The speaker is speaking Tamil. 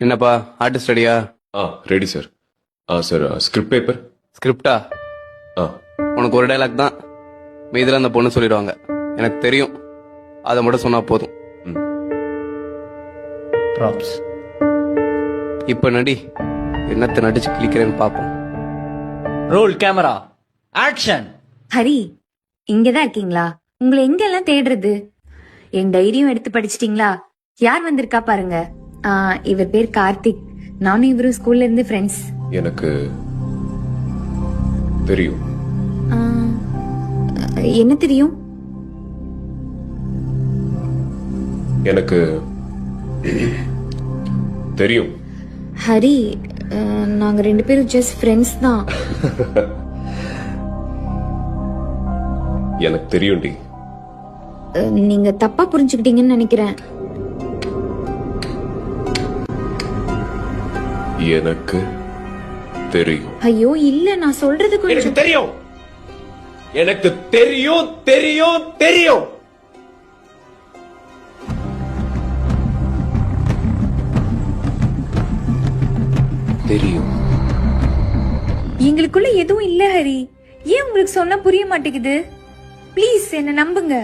என்னப்பா ஆர்டிஸ்ட் ரெடியா? Ready sir. Sir script paper. ஸ்கிரிப்டா? உனக்கு ஒரு டைலாக் தான், மீதில அந்த பொண்ணு சொல்லிடுவாங்க. எனக்கு தெரியும், அதை மட்டும் சொன்னா போதும். ப்ராப்ஸ். இப்ப நடி, என்னத்தை நடிச்சு கிளிக்கிறேன்னு பாப்போம். Role camera action. ஹரி, இங்கதான் இருக்கீங்களா? உங்களை எங்கெல்லாம் தேடுறது? என் டைரியும் எடுத்து படிச்சிட்டீங்களா? யார் வந்திருக்கா பாருங்க. இவர் பேர் கார்த்திக். நானும் இவரும் ஸ்கூல்ல இருந்து ஃப்ரெண்ட்ஸ். எனக்கு தெரியும். என்ன தெரியும்? எனக்கு தெரியும். ஹரி, நாங்க ரெண்டு பேரும் ஜஸ்ட் ஃப்ரெண்ட்ஸ் தான். எனக்கு தெரியும்டி. நீங்க தப்பா புரிஞ்சுக்கிட்டீங்கன்னு நினைக்கிறேன். எனக்கு தெரியும். ஐயோ இல்ல, நான் சொல்றது எனக்கு கொஞ்சம் தெரியும். எனக்கு தெரியும் தெரியும் தெரியும். தெரியும். எங்களுக்குள்ள எதுவும் இல்ல ஹரி. ஏன் உங்களுக்கு சொன்னா புரிய மாட்டேங்குது? ப்ளீஸ் என்ன நம்புங்க.